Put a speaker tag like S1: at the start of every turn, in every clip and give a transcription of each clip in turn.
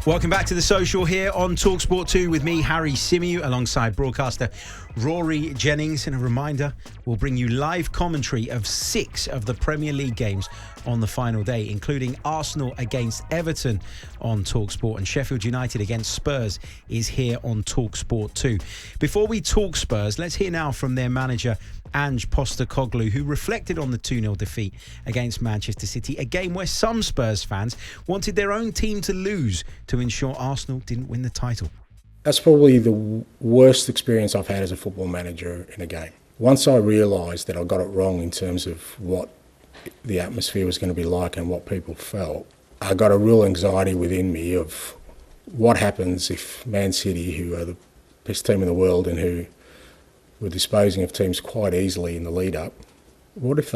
S1: Welcome back to The Social here on talkSPORT 2 with me, Harry Symeou, alongside broadcaster Rory Jennings. And a reminder, we'll bring you live commentary of 6 of the Premier League games on the final day, including Arsenal against Everton on talkSPORT, and Sheffield United against Spurs is here on talkSPORT 2. Before we talk Spurs, let's hear now from their manager, Ange Postecoglou, who reflected on the 2-0 defeat against Manchester City, a game where some Spurs fans wanted their own team to lose to ensure Arsenal didn't win the title.
S2: That's probably the worst experience I've had as a football manager in a game. Once I realised that I got it wrong in terms of what the atmosphere was going to be like and what people felt, I got a real anxiety within me of what happens if Man City, who are the best team in the world and who were disposing of teams quite easily in the lead-up, what if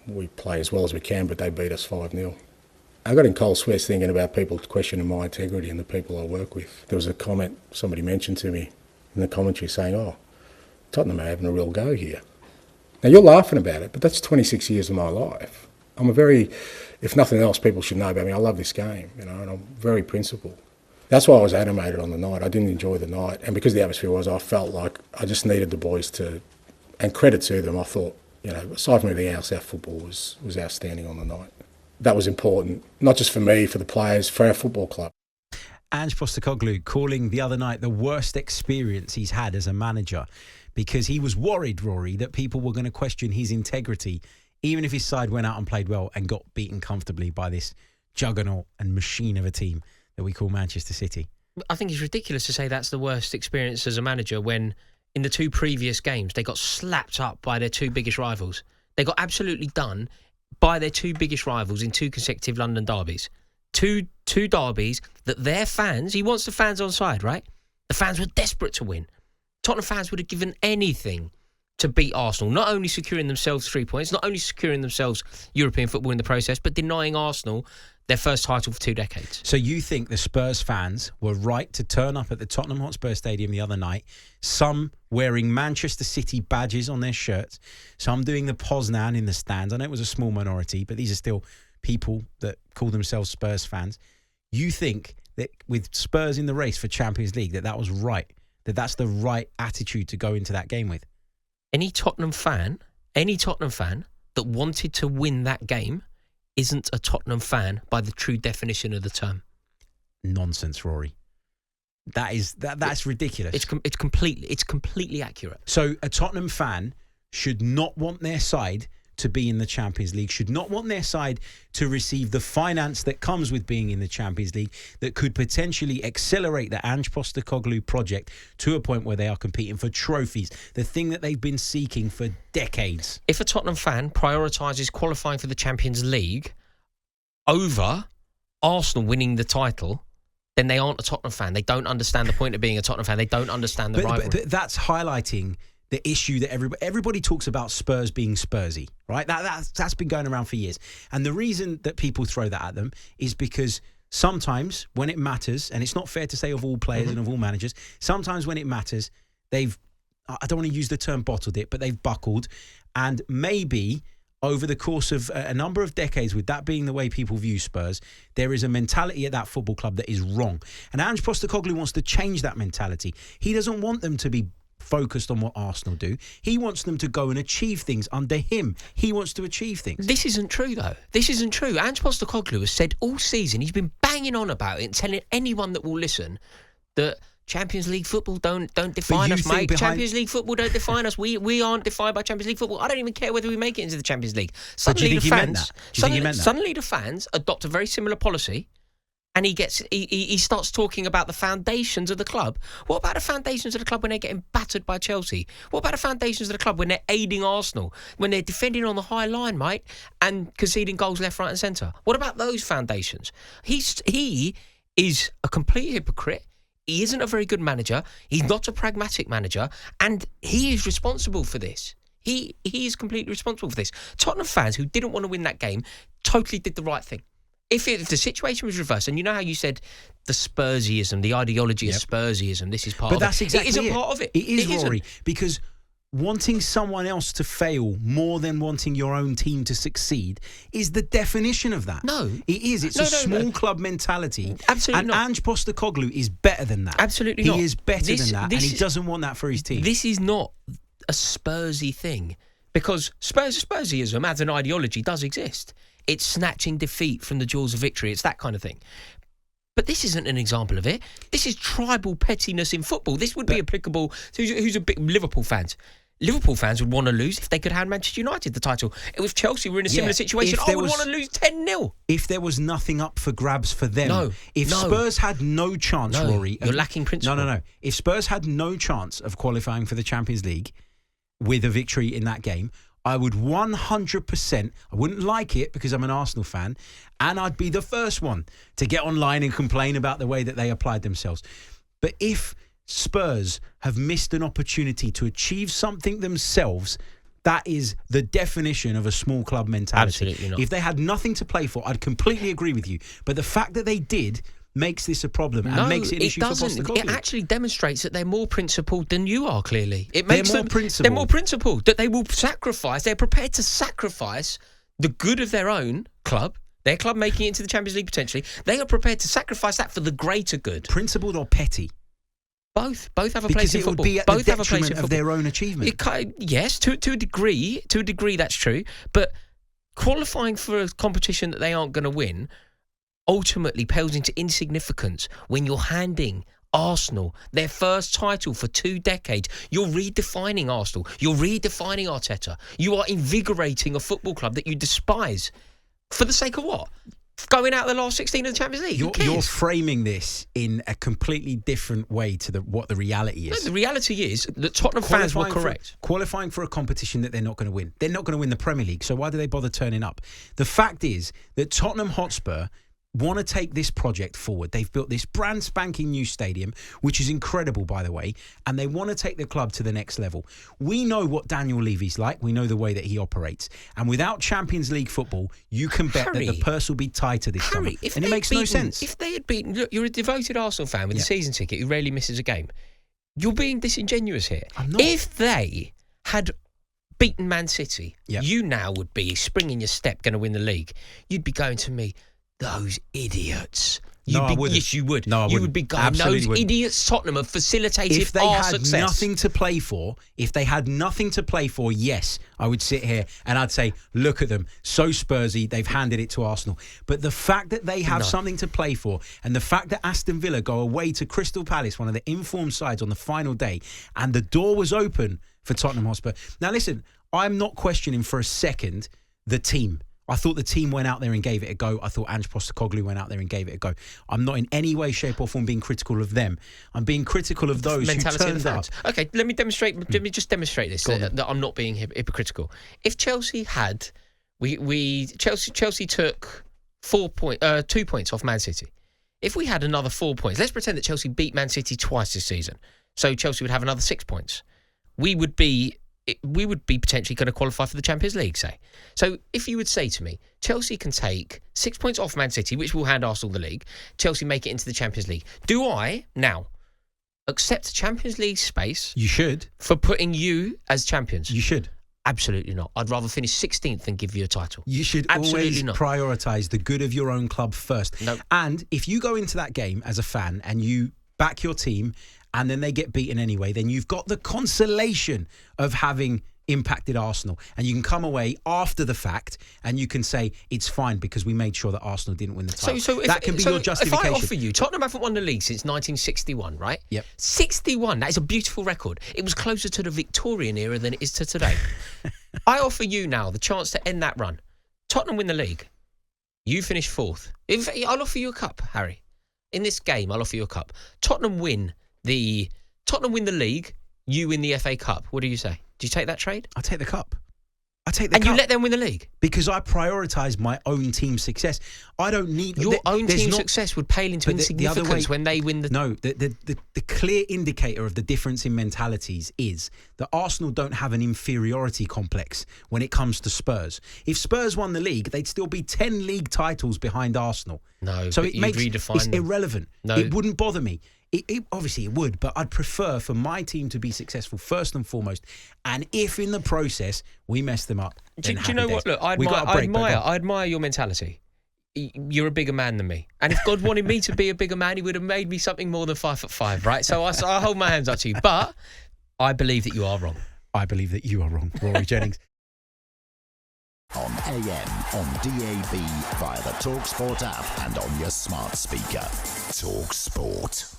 S2: we play as well as we can but they beat us 5-0? I got in cold sweats thinking about people questioning my integrity and the people I work with. There was a comment somebody mentioned to me in the commentary saying, Tottenham are having a real go here. Now, you're laughing about it, but that's 26 years of my life. If nothing else, people should know about me. I love this game, and I'm very principled. That's why I was animated on the night. I didn't enjoy the night, and because the atmosphere was, I felt like I just needed the boys to, and credit to them, I thought, aside from everything else, our football was outstanding on the night. That was important, not just for me, for the players, for our football club.
S1: Ange Postecoglou calling the other night the worst experience he's had as a manager, because he was worried, Rory, that people were going to question his integrity, even if his side went out and played well and got beaten comfortably by this juggernaut and machine of a team that we call Manchester City.
S3: I think it's ridiculous to say that's the worst experience as a manager when in the 2 previous games they got slapped up by their 2 biggest rivals. They got absolutely done by their 2 biggest rivals in 2 consecutive London derbies. Two derbies that their fans, he wants the fans on side, right? The fans were desperate to win. Tottenham fans would have given anything to beat Arsenal, not only securing themselves 3 points, not only securing themselves European football in the process, but denying Arsenal their first title for 2 decades.
S1: So you think the Spurs fans were right to turn up at the Tottenham Hotspur Stadium the other night, some wearing Manchester City badges on their shirts, some doing the Poznan in the stands. I know it was a small minority, but these are still people that call themselves Spurs fans. You think that with Spurs in the race for Champions League, that was right, that's the right attitude to go into that game with?
S3: Any Tottenham fan that wanted to win that game isn't a Tottenham fan by the true definition of the term.
S1: Nonsense, Rory. That's ridiculous.
S3: It's completely accurate.
S1: So a Tottenham fan should not want their side to be in the Champions League, should not want their side to receive the finance that comes with being in the Champions League that could potentially accelerate the Ange Postecoglou project to a point where they are competing for trophies, the thing that they've been seeking for decades.
S3: If a Tottenham fan prioritises qualifying for the Champions League over Arsenal winning the title, then they aren't a Tottenham fan. They don't understand the point of being a Tottenham fan. They don't understand the rivalry.
S1: But that's highlighting the issue that everybody talks about Spurs being Spursy, right? That's been going around for years. And the reason that people throw that at them is because sometimes when it matters, and it's not fair to say of all players and of all managers, sometimes when it matters, I don't want to use the term bottled it, but they've buckled. And maybe over the course of a number of decades, with that being the way people view Spurs, there is a mentality at that football club that is wrong. And Ange Postecoglou wants to change that mentality. He doesn't want them to be focused on what Arsenal do. He wants them to go and achieve things under him. He wants to achieve things.
S3: This isn't true, though. This isn't true. Ange Postecoglou has said all season, he's been banging on about it and telling anyone that will listen that Champions League football don't define us, mate. Champions League football don't define us. We aren't defined by Champions League football. I don't even care whether we make it into the Champions League. Suddenly the fans adopt a very similar policy. And he starts talking about the foundations of the club. What about the foundations of the club when they're getting battered by Chelsea? What about the foundations of the club when they're aiding Arsenal? When they're defending on the high line, mate, and conceding goals left, right and centre? What about those foundations? He is a complete hypocrite. He isn't a very good manager. He's not a pragmatic manager. And he is responsible for this. He is completely responsible for this. Tottenham fans who didn't want to win that game totally did the right thing. If the situation was reversed, and you know how you said the Spursyism, the ideology of Spursyism, this is part of it.
S1: But that's exactly
S3: it. It isn't part of it.
S1: It is, Rory, because wanting someone else to fail more than wanting your own team to succeed is the definition of that.
S3: No.
S1: It is. It's a small club mentality.
S3: Absolutely
S1: and
S3: not.
S1: Ange Postecoglou is better than that.
S3: Absolutely
S1: he
S3: not.
S1: He is better than that, and he doesn't want that for his team.
S3: This is not a Spursy thing, because Spursism as an ideology does exist. It's snatching defeat from the jaws of victory. It's that kind of thing. But this isn't an example of it. This is tribal pettiness in football. This would be applicable to who's a big Liverpool fans. Liverpool fans would want to lose if they could hand Manchester United the title. If Chelsea were in a similar situation, I would want to lose 10-0.
S1: If there was nothing up for grabs for them. Spurs had no chance, Rory.
S3: You're lacking principle.
S1: No. If Spurs had no chance of qualifying for the Champions League with a victory in that game, I would 100%, I wouldn't like it because I'm an Arsenal fan, and I'd be the first one to get online and complain about the way that they applied themselves. But if Spurs have missed an opportunity to achieve something themselves, that is the definition of a small club mentality.
S3: Absolutely not.
S1: If they had nothing to play for, I'd completely agree with you. But the fact that they did makes this a problem and makes it an issue for Postecoglou.
S3: It actually demonstrates that they're more principled than you are, clearly. It
S1: makes them principled.
S3: They're more principled, that they will sacrifice, they're prepared to sacrifice the good of their own club, their club making it into the Champions League potentially. They are prepared to sacrifice that for the greater good.
S1: Principled or petty?
S3: Both have a place in football.
S1: Because it would be at the detriment of their own achievement.
S3: Yes, to a degree. To a degree, that's true. But qualifying for a competition that they aren't going to win ultimately pales into insignificance when you're handing Arsenal their first title for 2 decades. You're redefining Arsenal. You're redefining Arteta. You are invigorating a football club that you despise. For the sake of what? Going out the last 16 of the Champions League.
S1: You're framing this in a completely different way to what the reality is.
S3: No, the reality is that Tottenham fans were correct.
S1: Qualifying for a competition that they're not going to win. They're not going to win the Premier League, so why do they bother turning up? The fact is that Tottenham Hotspur want to take this project forward. They've built this brand spanking new stadium, which is incredible, by the way, and they want to take the club to the next level. We know what Daniel Levy's like. We know the way that he operates. And without Champions League football, you can bet that the purse will be tighter this summer. And it makes no sense.
S3: If they had beaten... Look, you're a devoted Arsenal fan with a season ticket who rarely misses a game. You're being disingenuous here.
S1: I'm not.
S3: If they had beaten Man City, you now would be springing your step, going to win the league. You'd be going to me, those idiots.
S1: I wouldn't.
S3: Yes, you would.
S1: No, I wouldn't.
S3: You would be going,
S1: Absolutely
S3: those idiots Tottenham have facilitated
S1: if they
S3: our
S1: had
S3: success.
S1: nothing to play for, yes, I would sit here and I'd say, look at them, so Spursy, they've handed it to Arsenal. But the fact that they have something to play for, and the fact that Aston Villa go away to Crystal Palace, one of the informed sides, on the final day, and the door was open for Tottenham Hotspur. Now listen, I'm not questioning for a second the team. I thought the team went out there and gave it a go. I thought Ange Postecoglou went out there and gave it a go. I'm not in any way, shape or form being critical of them. I'm being critical of those who turned up.
S3: Okay, let me just demonstrate this, that I'm not being hypocritical. If Chelsea had... Chelsea took 2 points off Man City. If we had another 4 points, let's pretend that Chelsea beat Man City twice this season. So Chelsea would have another 6 points. We would be potentially going to qualify for the Champions League, say. So if you would say to me, Chelsea can take 6 points off Man City, which will hand Arsenal the league, Chelsea make it into the Champions League. Do I, now, accept Champions League space?
S1: You should.
S3: For putting you as champions?
S1: You should.
S3: Absolutely not. I'd rather finish 16th than give you a title.
S1: You should always prioritise the good of your own club first.
S3: No.
S1: And if you go into that game as a fan and you back your team and then they get beaten anyway, then you've got the consolation of having impacted Arsenal. And you can come away after the fact and you can say, it's fine because we made sure that Arsenal didn't win the title. So that can be your justification.
S3: If I offer you, Tottenham haven't won the league since 1961, right?
S1: Yep.
S3: 61, that is a beautiful record. It was closer to the Victorian era than it is to today. I offer you now the chance to end that run. Tottenham win the league. You finish 4th. I'll offer you a cup, Harry. In this game, I'll offer you a cup. Tottenham win the league, you win the FA Cup. What do you say? Do you take that trade?
S1: I take the cup. And
S3: you let them win the league?
S1: Because I prioritise my own team's success. I don't need...
S3: Your own team's success would pale into insignificance when they win the...
S1: No, the clear indicator of the difference in mentalities is that Arsenal don't have an inferiority complex when it comes to Spurs. If Spurs won the league, they'd still be 10 league titles behind Arsenal.
S3: No,
S1: so
S3: it's
S1: irrelevant.
S3: No.
S1: It wouldn't bother me. Obviously it would, but I'd prefer for my team to be successful first and foremost. And if in the process we mess them up,
S3: do
S1: then
S3: you know
S1: happy
S3: what?
S1: days.
S3: Look, I admire your mentality. You're a bigger man than me, and if God wanted me to be a bigger man, He would have made me something more than 5'5", right? So I hold my hands up to you, but I believe that you are wrong.
S1: I believe that you are wrong, Rory Jennings.
S4: On AM, on DAB, via the talkSPORT app and on your smart speaker. talkSPORT.